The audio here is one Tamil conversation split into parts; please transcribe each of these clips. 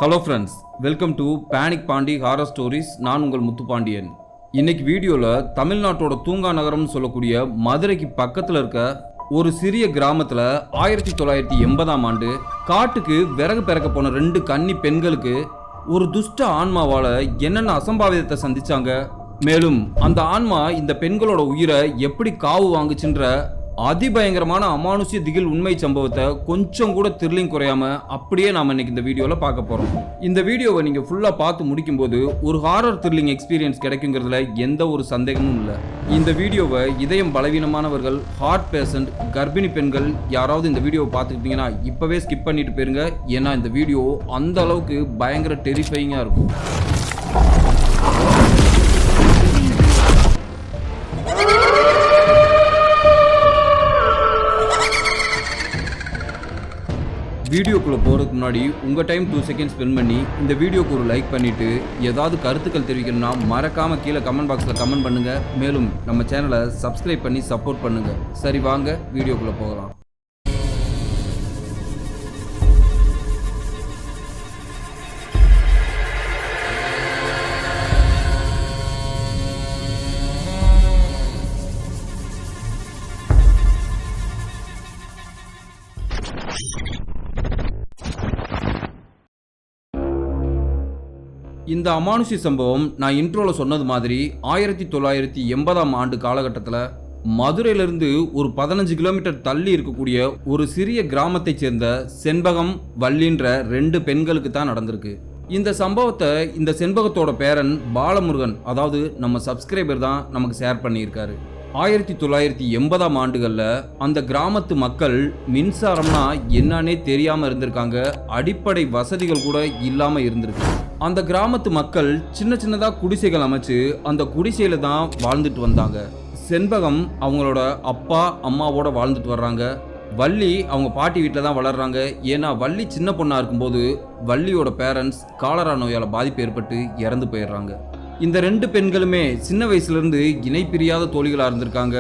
Hello friends, welcome to panic Pandi horror stories. நான் உங்கள் முத்துப்பாண்டியன். இன்னைக்கு வீடியோவில் தமிழ்நாட்டோட தூங்கா நகரம்னு சொல்லக்கூடிய மதுரைக்கு பக்கத்தில் இருக்க ஒரு சிறிய கிராமத்தில் 1980ஆம் ஆண்டு காட்டுக்கு விறகு பிறக்க போன 2 கன்னி பெண்களுக்கு ஒரு துஷ்ட ஆன்மாவால் என்னென்ன அசம்பாவிதத்தை சந்திச்சாங்க, மேலும் அந்த ஆன்மா இந்த பெண்களோட உயிரை எப்படி காவு வாங்குச்சுன்ற அதிபயங்கரமான அமானுஷ்ய திகில் உண்மை சம்பவத்தை கொஞ்சம் கூட த்ரில்லிங் குறையாம அப்படியே நாம இன்னைக்கு இந்த வீடியோல பார்க்க போறோம். இந்த வீடியோவை நீங்க ஃபுல்லா பார்த்து முடிக்கும் போது ஒரு ஹாரர் த்ரில்லிங் எக்ஸ்பீரியன்ஸ் கிடைக்குங்கிறதுல எந்த ஒரு சந்தேகமும் இல்லை. இந்த வீடியோவை இதயம் பலவீனமானவர்கள், ஹார்ட் பேஷண்ட், கர்ப்பிணி பெண்கள் யாராவது இந்த வீடியோவை பார்த்துக்கிட்டீங்கன்னா இப்பவே ஸ்கிப் பண்ணிட்டு போயிருங்க. ஏன்னா இந்த வீடியோ அந்த அளவுக்கு பயங்கர டெரிஃபைங்கா இருக்கும். வீடியோக்குள்ளே போகிறதுக்கு முன்னாடி உங்கள் டைம் 2 செகண்ட் ஸ்பெண்ட் பண்ணி இந்த வீடியோக்கு ஒரு லைக் பண்ணிவிட்டு ஏதாவது கருத்துக்கள் தெரிவிக்கணும்னா மறக்காமல் கீழே கமெண்ட் பாக்ஸில் கமெண்ட் பண்ணுங்கள். மேலும் நம்ம சேனலை சப்ஸ்கிரைப் பண்ணி சப்போர்ட் பண்ணுங்கள். சரி, வாங்க வீடியோக்குள்ளே போகலாம். இந்த அமானுஷ்ய சம்பவம் நான் இன்ட்ரோல சொன்னது மாதிரி 1980ஆம் ஆண்டு காலகட்டத்தில் மதுரையிலிருந்து ஒரு 15 கிலோமீட்டர் தள்ளி இருக்கக்கூடிய ஒரு சிறிய கிராமத்தை சேர்ந்த செண்பகம், வள்ளின்ற 2 பெண்களுக்கு தான் நடந்திருக்கு. இந்த சம்பவத்தை இந்த செண்பகத்தோட பேரன் பாலமுருகன், அதாவது நம்ம சப்ஸ்கிரைபர் தான் நமக்கு ஷேர் பண்ணியிருக்காரு. 1980ஆம் ஆண்டுகளில் அந்த கிராமத்து மக்கள் மின்சாரம்னா என்னன்னே தெரியாமல் இருந்திருக்காங்க. அடிப்படை வசதிகள் கூட இல்லாமல் இருந்திருக்கு. அந்த கிராமத்து மக்கள் சின்ன சின்னதாக குடிசைகள் அமைச்சு அந்த குடிசையில தான் வாழ்ந்துட்டு வந்தாங்க. செண்பகம் அவங்களோட அப்பா அம்மாவோட வாழ்ந்துட்டு வர்றாங்க. வள்ளி அவங்க பாட்டி வீட்டில் தான் வளர்றாங்க. ஏன்னா வள்ளி சின்ன பொண்ணாக இருக்கும்போது வள்ளியோட பேரண்ட்ஸ் காலரா நோயால் பாதிப்பு ஏற்பட்டு இறந்து போயிடுறாங்க. இந்த 2 பெண்களுமே சின்ன வயசுலேருந்து இணை பிரியாத தோழிகளாக இருந்திருக்காங்க.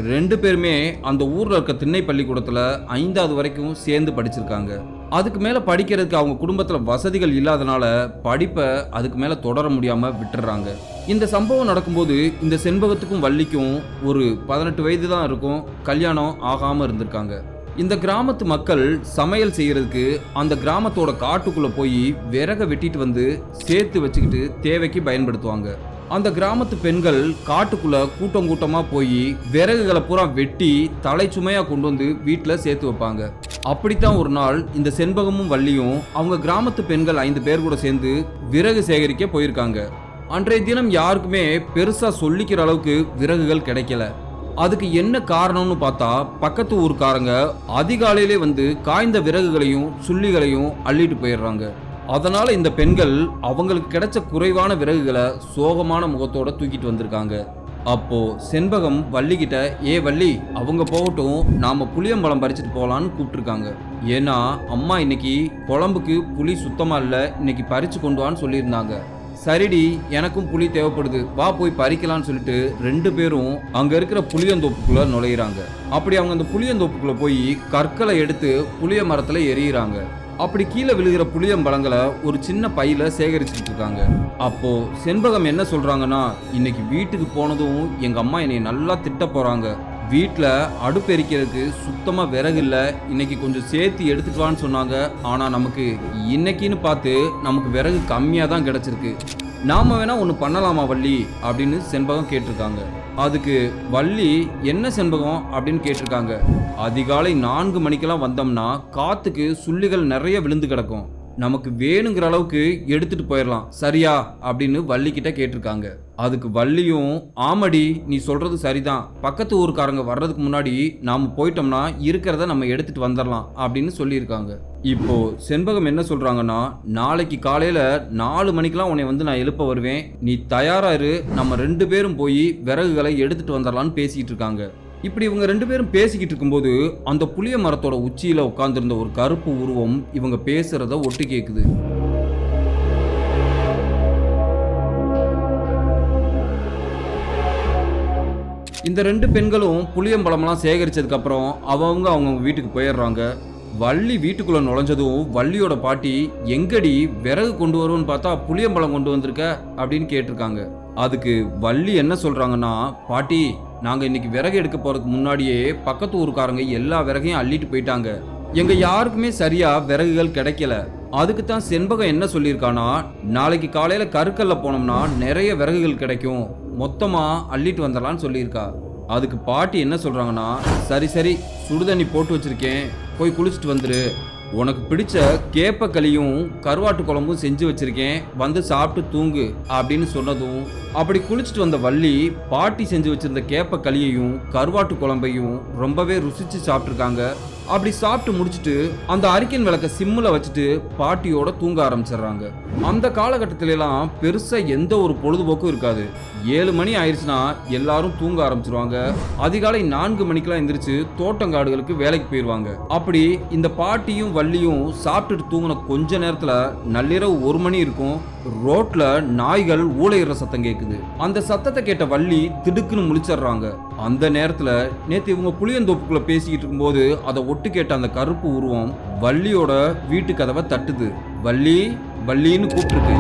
2 பேருமே அந்த ஊரில் இருக்க திண்ணை பள்ளிக்கூடத்தில் 5வது வரைக்கும் சேர்ந்து படிச்சிருக்காங்க. அதுக்கு மேலே படிக்கிறதுக்கு அவங்க குடும்பத்தில் வசதிகள் இல்லாதனால படிப்பை அதுக்கு மேலே தொடர முடியாமல் விட்டுறாங்க. இந்த சம்பவம் நடக்கும்போது இந்த செண்பகத்துக்கும் வள்ளிக்கும் ஒரு 18 வயது தான் இருக்கும். கல்யாணம் ஆகாமல் இருந்திருக்காங்க. இந்த கிராமத்து மக்கள் சமையல் செய்யறதுக்கு அந்த கிராமத்தோட காட்டுக்குள்ளே போய் விறக வெட்டிட்டு வந்து சேர்த்து வச்சுக்கிட்டு தேவைக்கு பயன்படுத்துவாங்க. அந்த கிராமத்து பெண்கள் காட்டுக்குள்ள கூட்டம் கூட்டமாக போய் விறகுகளை பூரா வெட்டி தலை சுமையாக கொண்டு வந்து வீட்டில் சேர்த்து வைப்பாங்க. அப்படித்தான் ஒரு நாள் இந்த செண்பகமும் வள்ளியும் அவங்க கிராமத்து பெண்கள் 5 பேர் கூட சேர்ந்து விறகு சேகரிக்க போயிருக்காங்க. அன்றைய தினம் யாருக்குமே பெருசாக சொல்லிக்கிற அளவுக்கு விறகுகள் கிடைக்கல. அதுக்கு என்ன காரணம்னு பார்த்தா, பக்கத்து ஊருக்காரங்க அதிகாலையிலே வந்து காய்ந்த விறகுகளையும் சுள்ளிகளையும் அள்ளிட்டு போயிடுறாங்க. அதனால இந்த பெண்கள் அவங்களுக்கு கிடைச்ச குறைவான விறகுகளை சோகமான முகத்தோட தூக்கிட்டு வந்திருக்காங்க. அப்போ செண்பகம் வள்ளிக்கிட்ட, ஏ வள்ளி, அவங்க போகட்டும், நாம புளியம்பழம் பறிச்சுட்டு போகலான்னு கூப்பிட்டுருக்காங்க. ஏன்னா அம்மா இன்னைக்கு குழம்புக்கு புளி சுத்தமா இல்லை, இன்னைக்கு பறிச்சு கொண்டு வான்னு சொல்லியிருந்தாங்க. சரிடி, எனக்கும் புளி தேவைப்படுது, வா போய் பறிக்கலான்னு சொல்லிட்டு 2 பேரும் அங்க இருக்கிற புளியந்தோப்புக்குள்ள நுழையிறாங்க. அப்படி அவங்க அந்த புளியந்தோப்புக்குள்ள போய் கற்களை எடுத்து புளிய மரத்துல எறிகிறாங்க. அப்படி கீழே விழுகிற புளியம்பழங்களை ஒரு சின்ன பையில சேகரிச்சுட்டு இருக்காங்க. அப்போ செண்பகம் என்ன சொல்றாங்கன்னா, இன்னைக்கு வீட்டுக்கு போனதும் எங்க அம்மா என்னை நல்லா திட்ட போறாங்க. வீட்டில் அடுப்பு எரிக்கிறதுக்கு சுத்தமாக விறகு இல்லை, இன்னைக்கு கொஞ்சம் சேர்த்து எடுத்துட்டு வான்னு சொன்னாங்க. ஆனால் நமக்கு இன்னைக்குன்னு பார்த்து நமக்கு விறகு கம்மியாக தான் கிடச்சிருக்கு. நாம் வேணா ஒன்று பண்ணலாமா வள்ளி அப்படின்னு செண்பகம் கேட்டிருக்காங்க. அதுக்கு வள்ளி, என்ன செண்பகம் அப்படின்னு கேட்டிருக்காங்க. அதிகாலை 4 மணிக்கெல்லாம் வந்தோம்னா காற்றுக்கு சுள்ளிகள் நிறைய விழுந்து கிடக்கும், நமக்கு வேணுங்கிற அளவுக்கு எடுத்துட்டு போயிடலாம், சரியா அப்படின்னு வள்ளிக்கிட்ட கேட்டிருக்காங்க. அதுக்கு வள்ளியும், ஆமடி, நீ சொல்றது சரிதான், பக்கத்து ஊருக்காரங்க வர்றதுக்கு முன்னாடி நாம போயிட்டோம்னா இருக்கிறத நம்ம எடுத்துட்டு வந்துடலாம் அப்படின்னு சொல்லியிருக்காங்க. இப்போ செண்பகம் என்ன சொல்றாங்கன்னா, நாளைக்கு காலையில 4 மணிக்கெல்லாம் உன்னை வந்து நான் எழுப்ப வருவேன், நீ தயாரா இரு, நம்ம 2 பேரும் போய் விறகுகளை எடுத்துட்டு வந்துடலான்னு பேசிக்கிட்டு இருக்காங்க. இப்படி இவங்க 2 பேரும் பேசிக்கிட்டு இருக்கும்போது அந்த புளிய மரத்தோட உச்சியில உட்கார்ந்திருந்த ஒரு கருப்பு உருவம் இவங்க பேசுறத ஒட்டு கேக்குது. இந்த 2 பெண்களும் புளியம்பழம்லாம் சேகரிச்சதுக்கு அப்புறம் அவங்க வீட்டுக்கு போயிடுறாங்க. வள்ளி வீட்டுக்குள்ள நுழைஞ்சதும் வள்ளியோட பாட்டி எங்கடி விறகு கொண்டு வருவோன்னு பார்த்தா புளியம்பழம் கொண்டு வந்திருக்க அப்படின்னு கேட்டிருக்காங்க. அதுக்கு வள்ளி என்ன சொல்றாங்கன்னா, பாட்டி நாங்க இன்னைக்கு விறகு எடுக்க போறதுக்கு முன்னாடியே பக்கத்து ஊருக்காரங்க எல்லா விறகையும் அள்ளிட்டு போயிட்டாங்க. எங்க யாருக்குமே சரியா விறகுகள் கிடைக்கல. அதுக்கு தான் செண்பகம் என்ன சொல்லியிருக்கானா, நாளைக்கு காலையில கருக்கல்ல போனோம்னா நிறைய விறகுகள் கிடைக்கும், மொத்தமா அள்ளிட்டு வந்துடலான்னு சொல்லியிருக்கா. அதுக்கு பாட்டி என்ன சொல்றாங்கன்னா, சரி சரி சுடுதண்ணி போட்டு வச்சிருக்கேன், போய் குளிச்சுட்டு வந்துரு, உனக்கு பிடிச்ச கேப்பக்களியும் கருவாட்டு குழம்பும் செஞ்சு வச்சிருக்கேன், வந்து சாப்பிட்டு தூங்கு அப்படின்னு சொன்னதும் அப்படி குளிச்சுட்டு வந்த வள்ளி பாட்டி செஞ்சு வச்சிருந்த கேப்பக்களியையும் கருவாட்டு குழம்பையும் ரொம்பவே ருசிச்சு சாப்பிட்ருக்காங்க. அப்படி சாப்பிட்டு முடிச்சுட்டு அந்த அரிக்கன் விளக்க சிம்மில் வச்சுட்டு பாட்டியோட தூங்க ஆரம்பிச்சிடுறாங்க. அந்த காலகட்டத்தில எல்லாம் பெருசா எந்த ஒரு பொழுதுபோக்கும் இருக்காது. 7 மணி ஆயிடுச்சுன்னா எல்லாரும் தூங்க ஆரம்பிச்சிருவாங்க. அதிகாலை 4 மணிக்கெல்லாம் எந்திரிச்சு தோட்டங்காடுகளுக்கு வேலைக்கு போயிடுவாங்க. அப்படி இந்த பாட்டியும் வள்ளியும் சாப்பிட்டுட்டு தூங்கின கொஞ்ச நேரத்துல நள்ளிரவு 1 மணி இருக்கும். ரோட்ல நாய்கள் ஊளையிற சத்தம் கேக்குது. அந்த சத்தத்தை கேட்ட வள்ளி திடுக்குன்னு முழிச்சிடுறாங்க. அந்த நேரத்துல நேத்து இவங்க புளியந்தோப்புக்குள்ள பேசிக்கிட்டு இருக்கும்போது அதை ஒட்டு கேட்ட அந்த கருப்பு உருவம் வள்ளியோட வீட்டு கதவை தட்டுது. வள்ளி வள்ளின்னு கூப்பிட்டுருக்கு.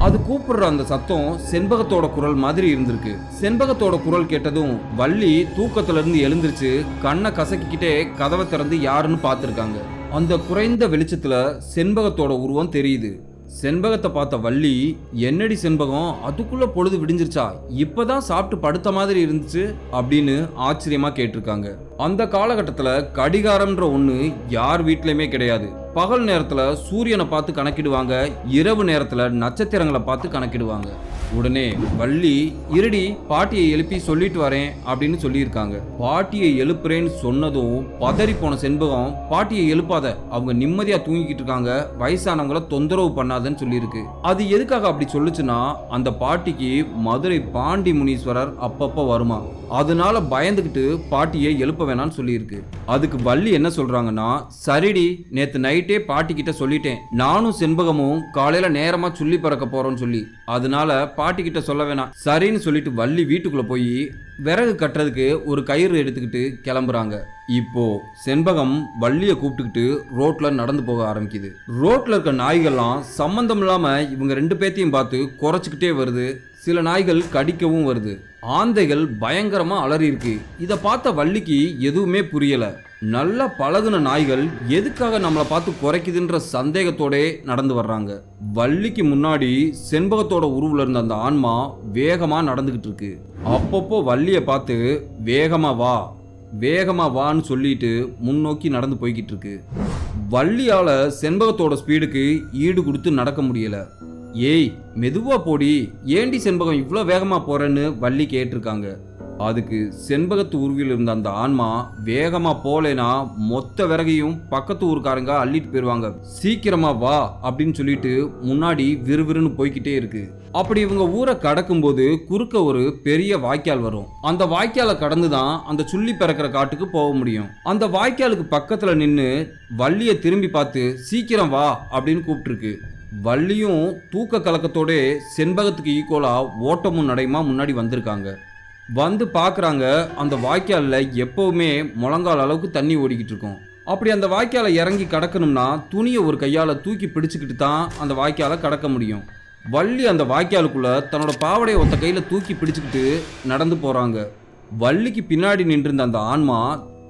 அது கூப்பிடுற அந்த சத்தம் செண்பகத்தோட குரல் மாதிரி இருந்திருக்கு. செண்பகத்தோட குரல் கேட்டதும் வள்ளி தூக்கத்துல இருந்து எழுந்திருச்சு கண்ணை கசக்கிக்கிட்டே கதவை திறந்து யாருன்னு பார்த்திருக்காங்க. அந்த குறைந்த வெளிச்சத்துல செண்பகத்தோட உருவம் தெரியுது. செண்பகத்தை பார்த்த வள்ளி, என்னடி செண்பகம் அதுக்குள்ள பொழுது விடிஞ்சிருச்சா, இப்பதான் சாப்பிட்டு படுத்த மாதிரி இருந்துச்சு அப்படின்னு ஆச்சரியமா கேட்டிருக்காங்க. அந்த காலகட்டத்துல கடிகாரம்ன்ற ஒண்ணு யார் வீட்லயுமே கிடையாது. பகல் நேரத்துல சூரியனை பார்த்து கணக்கிடுவாங்க, இரவு நேரத்துல நட்சத்திரங்களை பார்த்து கணக்கிடுவாங்க. உடனே வள்ளி, இருடி பாட்டியை எழுப்பி சொல்லிட்டு வரேன் அப்படின்னு சொல்லியிருக்காங்க. பாட்டியை எழுப்புறேன்னு சொன்னதும் பதறி போன செண்பகம், பாட்டியை எழுப்பாத, அவங்க நிம்மதியா தூங்கிக்கிட்டு இருக்காங்க, வயசானவங்கள தொந்தரவு பண்ணாதன்னு சொல்லியிருக்கு. அது எதுக்காக அப்படி சொல்லுச்சுன்னா, அந்த பாட்டிக்கு மதுரை பாண்டி முனீஸ்வரர் அப்பப்ப வருமா, அதனால பயந்துகிட்டு பாட்டியை எழுப்ப வேணாம்னு சொல்லியிருக்கு. அதுக்கு வள்ளி என்ன சொல்றாங்கன்னா, சரிடி நேத்து நைட்டே பாட்டி கிட்ட சொல்லிட்டேன், நானும் செண்பகமும் காலையில நேரமா சுள்ளி பறக்க போறோம்னு சொல்லி, அதனால பாட்டி கிட்ட சொல்ல வேணாம் சரின்னு சொல்லிட்டு வள்ளி வீட்டுக்குள்ள போய் விறகு கட்டுறதுக்கு ஒரு கயிறு எடுத்துக்கிட்டு கிளம்புறாங்க. இப்போ செண்பகம் வள்ளிய கூப்பிட்டுக்கிட்டு ரோட்ல நடந்து போக ஆரம்பிக்குது. ரோட்ல இருக்க நாய்கள்லாம் சம்பந்தம் இல்லாம இவங்க 2 பேத்தையும் பார்த்து குறைச்சிக்கிட்டே வருது. சில நாய்கள் கடிக்கவும் வருது. ஆந்தைகள் பயங்கரமா அலறி இருக்கு. இதை பார்த்த வள்ளிக்கு எதுவுமே புரியல. நல்ல பழகுன நாய்கள் எதுக்காக நம்மளை பார்த்து குறைக்குதுன்ற சந்தேகத்தோட நடந்து வர்றாங்க. வள்ளிக்கு முன்னாடி செண்பகத்தோட உருவுல இருந்த அந்த ஆன்மா வேகமா நடந்துகிட்டு இருக்கு. அப்பப்போ வள்ளிய பார்த்து வேகமா வா வேகமா வான்னு சொல்லிட்டு முன்னோக்கி நடந்து போய்கிட்டு இருக்கு. வள்ளியால செண்பகத்தோட ஸ்பீடுக்கு ஈடு கொடுத்து நடக்க முடியல. ஏய் மெதுவா போடி, ஏண்டி செண்பகம் இவ்வளோ வேகமா போறேன்னு வள்ளி கேட்டிருக்காங்க. அதுக்கு செண்பகத்து உருவில் இருந்த அந்த ஆன்மா, வேகமா போலேனா மொத்த விறகையும் பக்கத்து ஊருக்காரங்க அள்ளிட்டு போயிருவாங்க, சீக்கிரமா வா அப்படின்னு சொல்லிட்டு முன்னாடி விறுவிறுன்னு போய்கிட்டே இருக்கு. அப்படி இவங்க ஊரை கடக்கும்போது குறுக்க ஒரு பெரிய வாய்க்கால் வரும். அந்த வாய்க்காலை கடந்துதான் அந்த சுள்ளி பிறக்கிற காட்டுக்கு போக முடியும். அந்த வாய்க்காலுக்கு பக்கத்துல நின்று வள்ளிய திரும்பி பார்த்து சீக்கிரம் வா அப்படின்னு கூப்பிட்டுருக்கு. வள்ளியும் தூக்க கலக்கத்தோட செண்பகத்துக்கு ஈக்குவலா ஓட்டமும் நடையுமா முன்னாடி வந்திருக்காங்க. வந்து பார்க்குறாங்க, அந்த வாய்க்காலில் எப்போவுமே முழங்கால் அளவுக்கு தண்ணி ஓடிக்கிட்டு இருக்கும். அப்படி அந்த வாய்க்காலை இறங்கி கடக்கணும்னா துணியை ஒரு கையால் தூக்கி பிடிச்சிக்கிட்டு தான் அந்த வாய்க்காலை கடக்க முடியும். வள்ளி அந்த வாய்க்காலுக்குள்ள தன்னோட பாவடையை ஒத்த கையில் தூக்கி பிடிச்சிக்கிட்டு நடந்து போகிறாங்க. வள்ளிக்கு பின்னாடி நின்றிருந்த அந்த ஆன்மா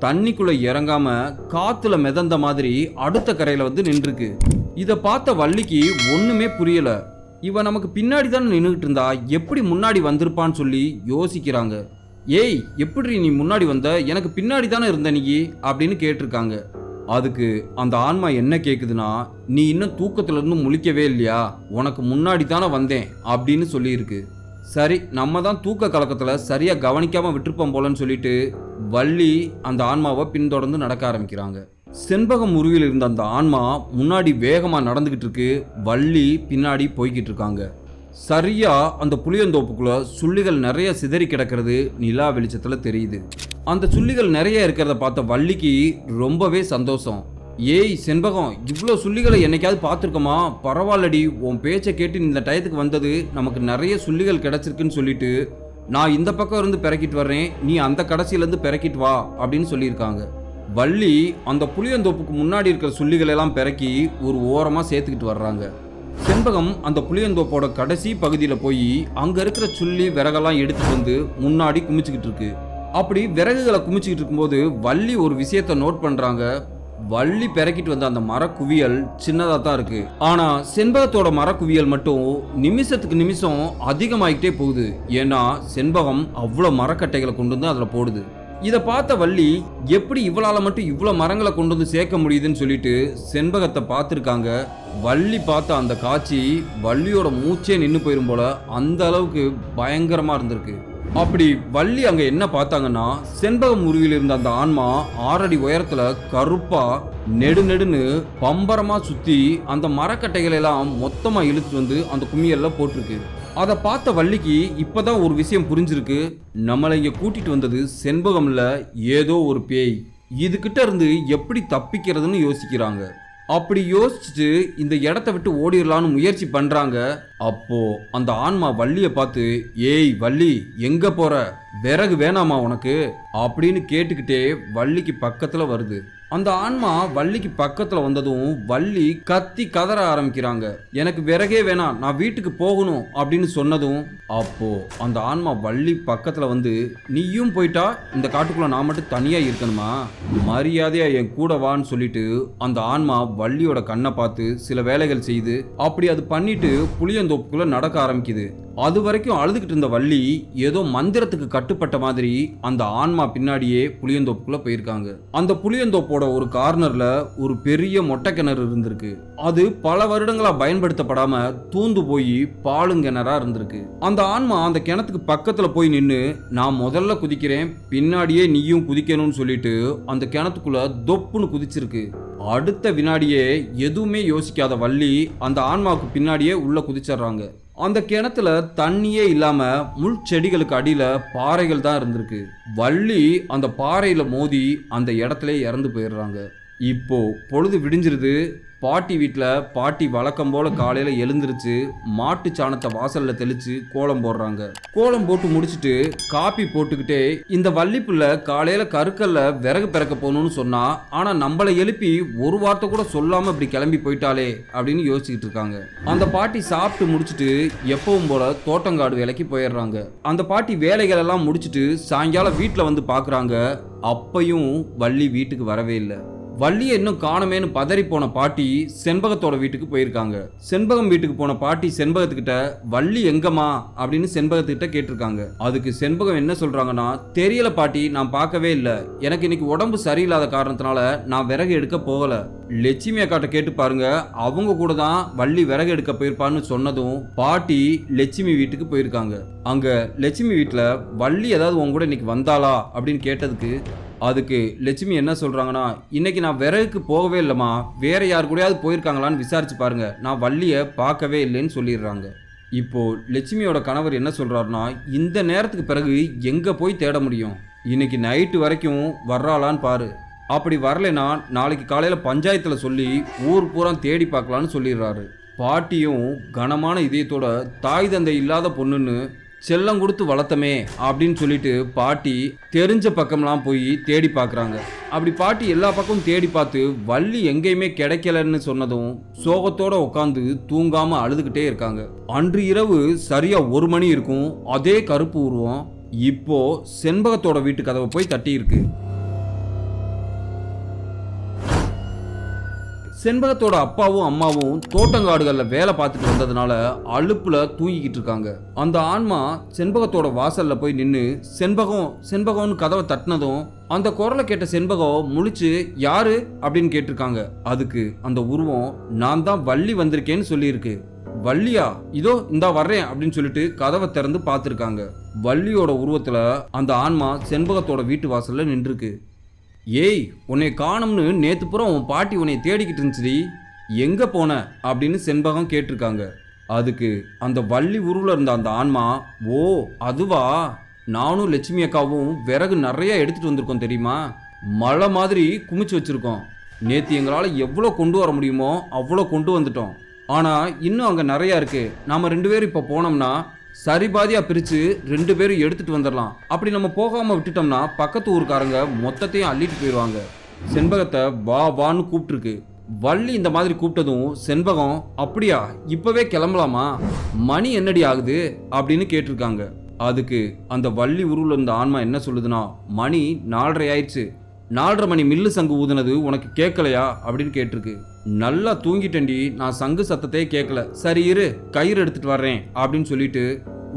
தண்ணிக்குள்ள இறங்காம காத்துல மிதந்த மாதிரி அடுத்த கரையில வந்து நின்றுருக்கு. இதை பார்த்த வள்ளிக்கு ஒண்ணுமே புரியல. இவன் நமக்கு பின்னாடி தானே நின்றுகிட்டு இருந்தா எப்படி முன்னாடி வந்திருப்பான்னு சொல்லி யோசிக்கிறாங்க. ஏய் எப்படி நீ முன்னாடி வந்த, எனக்கு பின்னாடி தானே இருந்த நீ அப்படின்னு கேட்டிருக்காங்க. அதுக்கு அந்த ஆன்மா என்ன கேக்குதுன்னா, நீ இன்னும் தூக்கத்துல இருந்து முழிக்கவே இல்லையா, உனக்கு முன்னாடி தானே வந்தேன் அப்படின்னு சொல்லியிருக்கு. சரி நம்ம தான் தூக்க கலக்கத்துல சரியா கவனிக்காம விட்டுருப்போம் போலன்னு சொல்லிட்டு வள்ளி அந்த ஆன்மாவை பின்தொடர்ந்து நடக்க ஆரம்பிக்கிறாங்க. செண்பகம் உருவில் இருந்த அந்த ஆன்மா முன்னாடி வேகமா நடந்துகிட்டு இருக்கு. வள்ளி பின்னாடி போய்கிட்டு இருக்காங்க. சரியா அந்த புளியந்தோப்புக்குள்ள சுள்ளிகள் நிறைய சிதறி கிடக்கிறது நிலா வெளிச்சத்துல தெரியுது. அந்த சுள்ளிகள் நிறைய இருக்கிறத பார்த்த வள்ளிக்கு ரொம்பவே சந்தோஷம். ஏய் செண்பகம், இவ்வளோ சுள்ளிகளை என்னைக்காவது பார்த்துருக்கோமா, பரவாயில்லடி, உன் பேச்சை கேட்டு இந்த டயத்துக்கு வந்தது நமக்கு நிறைய சுள்ளிகள் கிடைச்சிருக்குன்னு சொல்லிட்டு நான் இந்த பக்கம் இருந்து பிறக்கிட்டு வர்றேன், நீ அந்த கடைசியிலேருந்து பிறக்கிட்டு வா அப்படின்னு சொல்லியிருக்காங்க. வள்ளி அந்த புளியந்தோப்புக்கு முன்னாடி இருக்கிற சுள்ளிகள் எல்லாம் பிறக்கி ஒரு ஓரமாக சேர்த்துக்கிட்டு வர்றாங்க. செண்பகம் அந்த புளியந்தோப்போட கடைசி பகுதியில் போய் அங்கே இருக்கிற சுள்ளி விறகெல்லாம் எடுத்துட்டு வந்து முன்னாடி குமிச்சுக்கிட்டு இருக்கு. அப்படி விறகுகளை குமிச்சுக்கிட்டு இருக்கும்போது வள்ளி ஒரு விஷயத்தை நோட் பண்ணுறாங்க. வள்ளி பிறக்கிட்டு வந்த அந்த மரக்குவியல் சின்னதாக தான் இருக்கு. ஆனால் செண்பகத்தோட மரக்குவியல் மட்டும் நிமிஷத்துக்கு நிமிஷம் அதிகமாகிட்டே போகுது. ஏன்னா செண்பகம் அவ்வளோ மரக்கட்டைகளை கொண்டு வந்து அதில் போடுது. இதை பார்த்த வள்ளி எப்படி இவளால மட்டும் இவ்வளோ மரங்களை கொண்டு வந்து சேர்க்க முடியுதுன்னு சொல்லிட்டு செண்பகத்தை பார்த்துருக்காங்க. வள்ளி பார்த்த அந்த காட்சி வள்ளியோட மூச்சே நின்று போயிடும் போல, அந்த அளவுக்கு பயங்கரமாக இருந்திருக்கு. அப்படி வள்ளி அங்க என்ன பார்த்தாங்கன்னா, செண்பகம் உருவில் இருந்த அந்த ஆன்மா 6 அடி உயரத்துல கருப்பா நெடுன்னு பம்பரமா சுத்தி அந்த மரக்கட்டைகளை எல்லாம் மொத்தமா இழுத்து வந்து அந்த கும்மியல்ல போட்டிருக்கு. அதை பார்த்த வள்ளிக்கு இப்பதான் ஒரு விஷயம் புரிஞ்சிருக்கு. நம்மளை இங்க கூட்டிட்டு வந்தது செண்பகம்ல, ஏதோ ஒரு பேய். இதுகிட்ட இருந்து எப்படி தப்பிக்கிறதுன்னு யோசிக்கிறாங்க. அப்படி யோசிச்சுட்டு இந்த இடத்த விட்டு ஓடிடலான்னு முயற்சி பண்றாங்க. அப்போ அந்த ஆன்மா வள்ளியை பார்த்து, ஏய் வள்ளி, எங்க போற? விறகு வேணாமா உனக்கு அப்படின்னு கேட்டுக்கிட்டே வள்ளிக்கு பக்கத்துல வருது. அந்த ஆன்மா வள்ளிக்கு பக்கத்துல வந்ததும் வள்ளி கத்தி கதற ஆரம்பிக்கிறாங்க. எனக்கு விறகே வேணாம், நான் வீட்டுக்கு போகணும் அப்படின்னு சொன்னதும் அப்போ அந்த ஆன்மா வள்ளி பக்கத்துல வந்து, நீயும் போயிட்டா இந்த காட்டுக்குள்ள நான் மட்டும் தனியா இருக்கணுமா? மரியாதையா என் கூட வான்னு சொல்லிட்டு அந்த ஆன்மா வள்ளியோட கண்ணை பார்த்து சில வேலைகள் செய்து அப்படி அது பண்ணிட்டு புளியந்தோப்புக்குள்ள நடக்க ஆரம்பிக்குது. அது வரைக்கும் அழுதுகிட்டு இருந்த வள்ளி ஏதோ மந்திரத்துக்கு கட்டுப்பட்ட மாதிரி அந்த ஆன்மா பின்னாடியே புளியந்தோப்புக்குள்ள போயிருக்காங்க. அந்த புளியந்தோப்போட ஒரு கார்னர்ல ஒரு பெரிய மொட்டை கிணறு இருந்திருக்கு. அது பல வருடங்களா பயன்படுத்தப்படாம தூந்து போய் பாலுங்கிணறா இருந்திருக்கு. அந்த ஆன்மா அந்த கிணத்துக்கு பக்கத்துல போய் நின்று, நான் முதல்ல குதிக்கிறேன், பின்னாடியே நீயும் குதிக்கணும்னு சொல்லிட்டு அந்த கிணத்துக்குள்ள தொப்புன்னு குதிச்சிருக்கு. அடுத்த வினாடியே எதுவுமே யோசிக்காத வள்ளி அந்த ஆன்மாவுக்கு பின்னாடியே உள்ள குதிச்சிடுறாங்க. அந்த கிணத்துல தண்ணியே இல்லாம முள் செடிகளுக்கு அடியில பாறைகள் தான் இருந்திருக்கு. வள்ளி அந்த பாறையில மோதி அந்த இடத்துல இறந்து போயிடுறாங்க. இப்போ பொழுது விடிஞ்சிருது. பாட்டி வீட்டில் பாட்டி வழக்கம் போல காலையில் எழுந்திருச்சு மாட்டு சாணத்தை வாசலில் தெளித்து கோலம் போடுறாங்க. கோலம் போட்டு முடிச்சுட்டு காப்பி போட்டுக்கிட்டே இந்த வள்ளிப்புள்ள காலையில் கருக்கல்ல விறகு பிறக்க போகணும்னு சொன்னா, ஆனால் நம்மளை எழுப்பி ஒரு வார்த்தை கூட சொல்லாமல் இப்படி கிளம்பி போயிட்டாலே அப்படின்னு யோசிச்சுட்டு இருக்காங்க. அந்த பாட்டி சாப்பிட்டு முடிச்சுட்டு எப்பவும் போல தோட்டங்காடு வேலைக்கு போயிடுறாங்க. அந்த பாட்டி வேலைகள் எல்லாம் முடிச்சுட்டு சாயங்காலம் வீட்டில் வந்து பார்க்குறாங்க. அப்பையும் வள்ளி வீட்டுக்கு வரவே இல்லை. வள்ளியை இன்னும் காணமேன்னு பதறி போன பாட்டி செண்பகத்தோட வீட்டுக்கு போயிருக்காங்க. செண்பகம் வீட்டுக்கு போன பாட்டி செண்பகத்துக்கிட்ட, வள்ளி எங்கம்மா அப்படின்னு செண்பகத்துக்கிட்ட கேட்டிருக்காங்க. அதுக்கு செண்பகம் என்ன சொல்றாங்கன்னா, தெரியல பாட்டி, நான் பார்க்கவே இல்லை, எனக்கு இன்னைக்கு உடம்பு சரியில்லாத காரணத்தினால நான் விறகு எடுக்க போகல. லட்சுமி அக்காட்ட கேட்டு பாருங்க, அவங்க கூட தான் வள்ளி விறகு எடுக்க போயிருப்பான்னு சொன்னதும் பாட்டி லட்சுமி வீட்டுக்கு போயிருக்காங்க. அங்க லட்சுமி வீட்டுல வள்ளி ஏதாவது உங்க கூட இன்னைக்கு வந்தாளா அப்படின்னு கேட்டதுக்கு அதுக்கு லட்சுமி என்ன சொல்றாங்கன்னா, இன்னைக்கு நான் விறகுக்கு போகவே இல்லைம்மா, வேற யார் கூடயாவது போயிருக்காங்களான்னு விசாரிச்சு பாருங்க, நான் வள்ளியை பார்க்கவே இல்லைன்னு சொல்லிடுறாங்க. இப்போ லட்சுமியோட கணவர் என்ன சொல்றாருன்னா, இந்த நேரத்துக்கு பிறகு எங்க போய் தேட முடியும், இன்னைக்கு நைட்டு வரைக்கும் வர்றாளான்னு பாரு, அப்படி வரலைன்னா நாளைக்கு காலையில பஞ்சாயத்துல சொல்லி ஊர் பூரா தேடி பார்க்கலான்னு சொல்லிடுறாரு. பாட்டியும் கனமான இதயத்தோட, தாய் தந்தை இல்லாத பொண்ணுன்னு செல்லம் கொடுத்து வளர்த்தமே அப்படின்னு சொல்லிட்டு பாட்டி தெரிஞ்ச பக்கம்லாம் போய் தேடி பார்க்குறாங்க. அப்படி பாட்டி எல்லா பக்கமும் தேடி பார்த்து வள்ளி எங்கேயுமே கிடைக்கலன்னு சொன்னதும் சோகத்தோட உட்காந்து தூங்காம அழுதுகிட்டே இருக்காங்க. அன்று இரவு சரியா 1 மணி இருக்கும். அதே கருப்பு உருவம் இப்போ செண்பகத்தோட வீட்டு கதவை போய் தட்டி இருக்கு. செண்பகத்தோட அப்பாவும் அம்மாவும் தோட்டங்காடுகளில் வேலை பார்த்துட்டு வந்ததுனால அலுப்புல தூங்கிக்கிட்டு இருக்காங்க. அந்த ஆன்மா செண்பகத்தோட வாசல்ல போய் நின்று செண்பகம் செண்பகம்னு கதவை தட்டினதும் அந்த குரலை கேட்ட செண்பகம் முழிச்சு, யாரு அப்படின்னு கேட்டிருக்காங்க. அதுக்கு அந்த உருவம், நான் தான் வள்ளி வந்திருக்கேன்னு சொல்லியிருக்கு. வள்ளியா, இதோ இந்தா வர்றேன் அப்படின்னு சொல்லிட்டு கதவை திறந்து பார்த்துருக்காங்க. வள்ளியோட உருவத்துல அந்த ஆன்மா செண்பகத்தோட வீட்டு வாசல்ல நின்றுருக்கு. ஏய், உன்னை காணும்னு நேற்று புறம் உன் பாட்டி உன்னை தேடிக்கிட்டு இருந்துச்சுடி, எங்கே போன அப்படின்னு செண்பகம் கேட்டிருக்காங்க. அதுக்கு அந்த வள்ளி உருவில் இருந்த அந்த ஆன்மா, ஓ அதுவா, நானும் லட்சுமி அக்காவும் விறகு நிறைய எடுத்துகிட்டு வந்திருக்கோம் தெரியுமா, மழை மாதிரி குமிச்சு வச்சுருக்கோம், நேற்று எங்களால் எவ்வளோ கொண்டு வர முடியுமோ அவ்வளோ கொண்டு வந்துட்டோம், ஆனால் இன்னும் அங்கே நிறையா இருக்குது, நாம் 2 பேரும் இப்போ போனோம்னா சரி பாதியா பிரிச்சு 2 பேரும் எடுத்துட்டு வந்துடலாம். அப்படி நம்ம போகாம விட்டுட்டோம்னா பக்கத்து ஊருக்காரங்க மொத்தத்தையும் அள்ளிட்டு போயிடுவாங்க. செண்பகத்தை வா வான்னு கூப்பிட்டுருக்கு. வள்ளி இந்த மாதிரி கூப்பிட்டதும் செண்பகம் அப்படியா இப்பவே கிளம்பலாமா, மணி என்னடி ஆகுது அப்படின்னு கேட்டிருக்காங்க. அதுக்கு அந்த வள்ளி உருவில் இருந்த ஆன்மா என்ன சொல்லுதுன்னா, மணி 4:30 ஆயிடுச்சு, 4:30 மணி மில்லு சங்கு ஊதுனது உனக்கு கேட்கலையா அப்படின்னு கேட்டிருக்கு. நல்லா தூங்கிட்டேன்டி, நான் சங்கு சத்தத்தையே கேட்கல, சரி இரு கயிறு எடுத்துட்டு வர்றேன் அப்படின்னு சொல்லிட்டு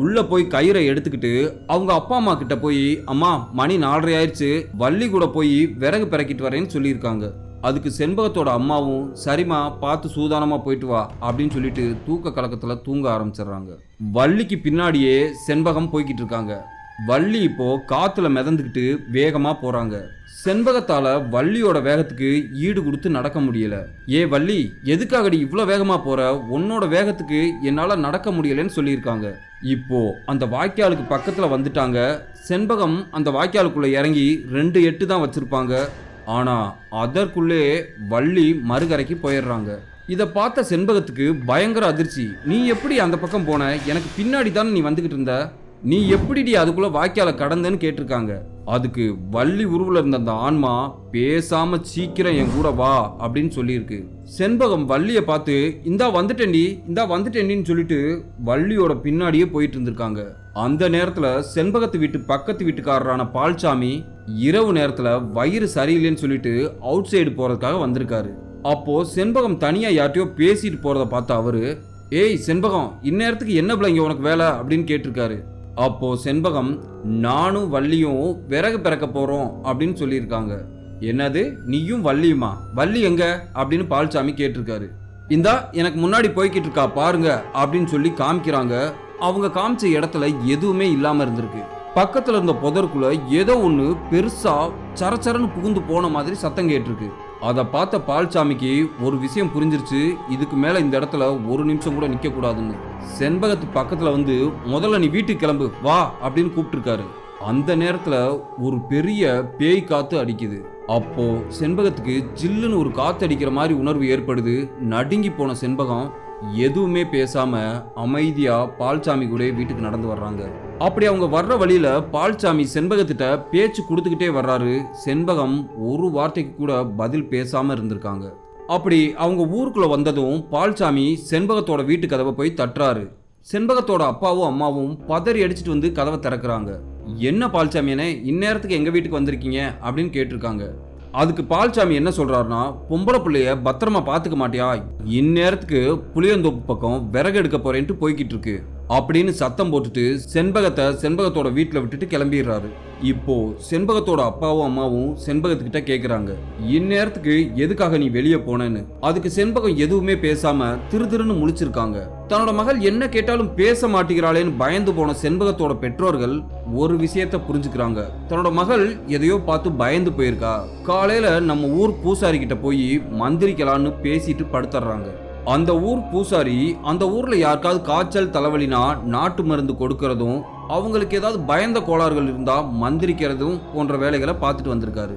உள்ள போய் கயிறை எடுத்துக்கிட்டு அவங்க அப்பா அம்மா கிட்ட போய், அம்மா மணி 4:30 ஆயிடுச்சு, வள்ளி கூட போய் விறகு பிறக்கிட்டு வரேன்னு சொல்லியிருக்காங்க. அதுக்கு செண்பகத்தோட அம்மாவும் சரிம்மா பார்த்து சூதானமா போயிட்டு வா அப்படின்னு சொல்லிட்டு தூக்க கலக்கத்துல தூங்க ஆரம்பிச்சிடுறாங்க. வள்ளிக்கு பின்னாடியே செண்பகம் போய்கிட்டு இருக்காங்க. வள்ளி இப்போ காத்துல மிதந்துக்கிட்டு வேகமா போறாங்க. செண்பகத்தால வள்ளியோட வேகத்துக்கு ஈடு கொடுத்து நடக்க முடியல. ஏ வள்ளி, எதுக்காகடி இவ்வளோ வேகமா போற, உன்னோட வேகத்துக்கு என்னால நடக்க முடியலன்னு சொல்லியிருக்காங்க. இப்போ அந்த வாய்க்காலுக்கு பக்கத்துல வந்துட்டாங்க. செண்பகம் அந்த வாய்க்காலுக்குள்ள இறங்கி 2 எட்டு தான் வச்சிருப்பாங்க. ஆனா அதற்குள்ளே வள்ளி மறுகரைக்கு போயிடுறாங்க. இதை பார்த்த செண்பகத்துக்கு பயங்கர அதிர்ச்சி. நீ எப்படி அந்த பக்கம் போன, எனக்கு பின்னாடி தானே நீ வந்துகிட்டு இருந்த, நீ எப்படிடி அதுக்குள்ள வாய்க்கால கடந்தன்னு கேட்டிருக்காங்க. அதுக்கு வள்ளி உருவில் இருந்த அந்த ஆன்மா பேசாம சீக்கிரம் என் கூட வா அப்படின்னு சொல்லியிருக்கு. செண்பகம் வள்ளியை பார்த்து இந்தா வந்துட்டேண்டின்னு சொல்லிட்டு வள்ளியோட பின்னாடியே போயிட்டு இருந்திருக்காங்க. அந்த நேரத்துல செண்பகத்து வீட்டு பக்கத்து வீட்டுக்காரரான பால்சாமி இரவு நேரத்துல வயிறு சரியில்லைன்னு சொல்லிட்டு அவுட் சைடு போறதுக்காக வந்திருக்காரு. அப்போ செண்பகம் தனியா யார்ட்டையோ பேசிட்டு போறத பார்த்த அவரு, ஏய் செண்பகம், இந்நேரத்துக்கு என்ன பிள்ளைங்க உனக்கு வேலை அப்படின்னு கேட்டிருக்காரு. அப்போ செண்பகம், நானும் வள்ளியும் விறகு பிறக்க போறோம் அப்படின்னு சொல்லியிருக்காங்க. என்னது நீயும் வள்ளியுமா, வள்ளி எங்க அப்படின்னு பால்சாமி கேட்டிருக்காரு. இந்தா எனக்கு முன்னாடி போய்கிட்டு இருக்கா பாருங்க அப்படின்னு சொல்லி காமிக்கிறாங்க. அவங்க காமிச்ச இடத்துல எதுவுமே இல்லாம இருந்திருக்கு. பக்கத்துல இருந்த புதருக்குள்ள ஏதோ ஒண்ணு பெருசா சரச்சரன்னு புகுந்து போன மாதிரி சத்தம் கேட்டிருக்கு. அதை பார்த்த பால்சாமிக்கு ஒரு விஷயம் புரிஞ்சிருச்சு, இதுக்கு மேல இந்த இடத்துல ஒரு நிமிஷம் கூட நிக்க கூடாதுன்னு. செண்பகத்து பக்கத்துல வந்து முதல்ல நீ வீட்டுக்கு கிளம்பு வா அப்படின்னு கூப்பிட்டுருக்காரு. அந்த நேரத்துல ஒரு பெரிய பேய் காத்து அடிக்குது. அப்போ செண்பகத்துக்கு ஜில்லுன்னு ஒரு காத்து அடிக்கிற மாதிரி உணர்வு ஏற்படுது. நடுங்கி போன செண்பகம் எதுவுமே பேசாம அமைதியா பால்சாமி கூட வீட்டுக்கு நடந்து வர்றாங்க. அப்படி அவங்க வர்ற வழியில பால்சாமி செண்பகத்திட்ட பேச்சு கொடுத்துக்கிட்டே வர்றாரு. செண்பகம் ஒரு வார்த்தைக்கு கூட பதில் பேசாம இருந்திருக்காங்க. அப்படி அவங்க ஊருக்குள்ள வந்ததும் பால்சாமி செண்பகத்தோட வீட்டு கதவை போய் தட்டுறாரு. செண்பகத்தோட அப்பாவும் அம்மாவும் பதறி அடிச்சுட்டு வந்து கதவை திறக்கிறாங்க. என்ன பால்சாமியனே, இந்நேரத்துக்கு எங்க வீட்டுக்கு வந்திருக்கீங்க அப்படின்னு கேட்டிருக்காங்க. அதுக்கு பால்சாமி என்ன சொல்றாருன்னா, பொம்பளை பிள்ளைய பத்திரமா பாத்துக்க மாட்டியா, இந்நேரத்துக்கு புளியந்தோப்பு பக்கம் விறகு எடுக்க போறேன்ட்டு போய்கிட்டு இருக்கு அப்படின்னு சத்தம் போட்டுட்டு செண்பகத்தோட வீட்டுல விட்டுட்டு கிளம்பிடுறாரு. இப்போ செண்பகத்தோட அப்பாவும் அம்மாவும் செண்பகத்துக்கிட்ட கேக்குறாங்க, இந்நேரத்துக்கு எதுக்காக நீ வெளியே போனேன்னு. அதுக்கு செண்பகம் எதுவுமே பேசாம திருன்னு முழிச்சிருக்காங்க. தன்னோட மகள் என்ன கேட்டாலும் பேச மாட்டேங்கிறாளேன்னு பயந்து போன செண்பகத்தோட பெற்றோர்கள் ஒரு விஷயத்த புரிஞ்சுக்கிறாங்க. தன்னோட மகள் எதையோ பார்த்து பயந்து போயிருக்கா, காலையில நம்ம ஊர் பூசாரி கிட்ட போய் மந்திரிக்கலான்னு பேசிட்டு படுத்துறாங்க. அந்த ஊர் பூசாரி அந்த ஊர்ல யாருக்காவது காய்ச்சல் தலைவலினா நாட்டு மருந்து கொடுக்கறதும், அவங்களுக்கு ஏதாவது பயந்த கோளாறுகள் இருந்தா மந்திரிக்கிறதும் போன்ற வேலைகளை பார்த்துட்டு வந்திருக்காரு.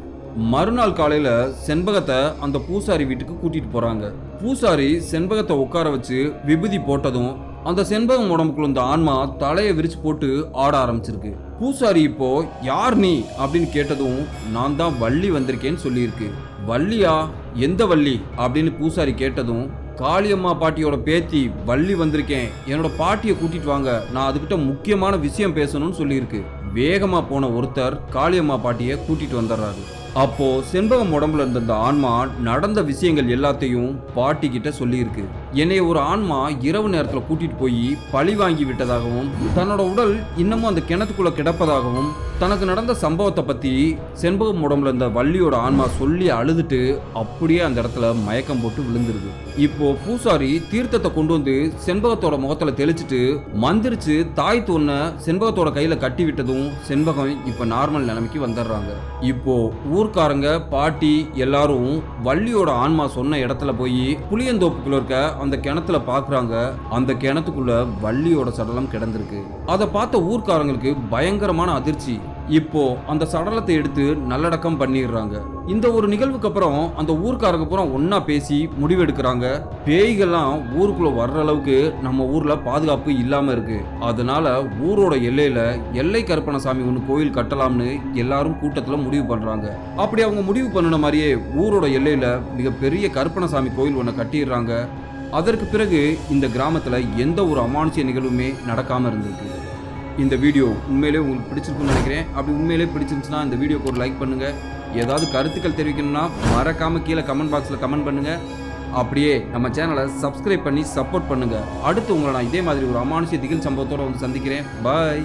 மறுநாள் காலையில செண்பகத்தை அந்த பூசாரி வீட்டுக்கு கூட்டிட்டு போறாங்க. பூசாரி செண்பகத்தை உட்கார வச்சு விபூதி போட்டதும் அந்த செண்பகம் உடம்புக்குள்ள இந்த ஆன்மா தலையை விரிச்சு போட்டு ஆட ஆரம்பிச்சிருக்கு. பூசாரி இப்போ யார் நீ அப்படின்னு கேட்டதும் நான் தான் வள்ளி வந்திருக்கேன்னு சொல்லியிருக்கு. வள்ளியா, எந்த வள்ளி அப்படின்னு பூசாரி கேட்டதும், காளியம்மா பாட்டியோட பேத்தி வள்ளி வந்திருக்கேன், என்னோட பாட்டியை கூட்டிட்டு வாங்க, நான் அதுகிட்ட முக்கியமான விஷயம் பேசணும்னு சொல்லியிருக்கு. வேகமா போன ஒருத்தர் காளியம்மா பாட்டியை கூட்டிட்டு வந்துடுறாரு. அப்போ செண்பகம் உடம்புல இருந்த அந்த ஆன்மா நடந்த விஷயங்கள் எல்லாத்தையும் பாட்டி கிட்ட சொல்லியிருக்கு. என்னைய ஒரு ஆன்மா இரவு நேரத்துல கூட்டிட்டு போய் பழி வாங்கி விட்டதாகவும், தன்னோட உடல் இன்னமும் அந்த கிணத்துக்குள்ள கிடப்பதாகவும், தனக்கு நடந்த சம்பவத்தை பத்தி செண்பகம் உடம்புல இருந்த வள்ளியோட ஆன்மா சொல்லி அழுதுட்டு அப்படியே அந்த இடத்துல மயக்கம் போட்டு விழுந்துருது. இப்போ பூசாரி தீர்த்தத்தை கொண்டு வந்து செண்பகத்தோட முகத்துல தெளிச்சுட்டு மந்திரிச்சு தாய் தூண செண்பகத்தோட கையில கட்டி விட்டதும் செண்பகம் இப்ப நார்மல் நிலைமைக்கு வந்துடுறாங்க. இப்போ ஊர்க்காரங்க பாட்டி எல்லாரும் வள்ளியோட ஆன்மா சொன்ன இடத்துல போய் புளியந்தோப்புக்குள்ள இருக்க அந்த கிணத்துல பாக்குறாங்க. அந்த கிணத்துக்குள்ள வள்ளியோட சடலம் கிடந்திருக்கு. அதை பார்த்த ஊர்க்காரங்களுக்கு பயங்கரமான அதிர்ச்சி. இப்போ அந்த சடலத்தை எடுத்து நல்லடக்கம் பண்ணிடுறாங்க. இந்த ஒரு நிகழ்வுக்கு அப்புறம் அந்த ஊர்க்காரங்க பூரா ஒண்ணா பேசி முடிவெடுக்கிறாங்க, பேய்கள்லாம் ஊருக்குள்ள வர்ற அளவுக்கு நம்ம ஊர்ல பாதுகாப்பு இல்லாம இருக்கு. அதனால ஊரோட எல்லையில எல்லை கருப்பணசாமி ஒன்று கோயில் கட்டலாம்னு எல்லாரும் கூட்டத்துல முடிவு பண்றாங்க. அப்படி அவங்க முடிவு பண்ணின மாதிரியே ஊரோட எல்லையில மிகப்பெரிய கருப்பணசாமி கோயில் ஒன்று கட்டிடுறாங்க. அதற்கு பிறகு இந்த கிராமத்துல எந்த ஒரு அமானுஷ்ய நிகழ்வுமே நடக்காம இருந்திருக்கு. இந்த வீடியோ உண்மையிலே உங்களுக்கு பிடிச்சிருக்குன்னு நினைக்கிறேன். அப்படி உண்மையிலே பிடிச்சிருந்துச்சுன்னா இந்த வீடியோக்கு ஒரு லைக் பண்ணுங்க. ஏதாவது கருத்துக்கள் தெரிவிக்கணும்னா மறக்காம கீழே கமெண்ட் பாக்ஸில் கமெண்ட் பண்ணுங்க. அப்படியே நம்ம சேனலை சப்ஸ்கிரைப் பண்ணி சப்போர்ட் பண்ணுங்க. அடுத்து உங்களை நான் இதே மாதிரி ஒரு அமானுஷ்ய திகில் சம்பவத்தோட வந்து சந்திக்கிறேன். பாய்.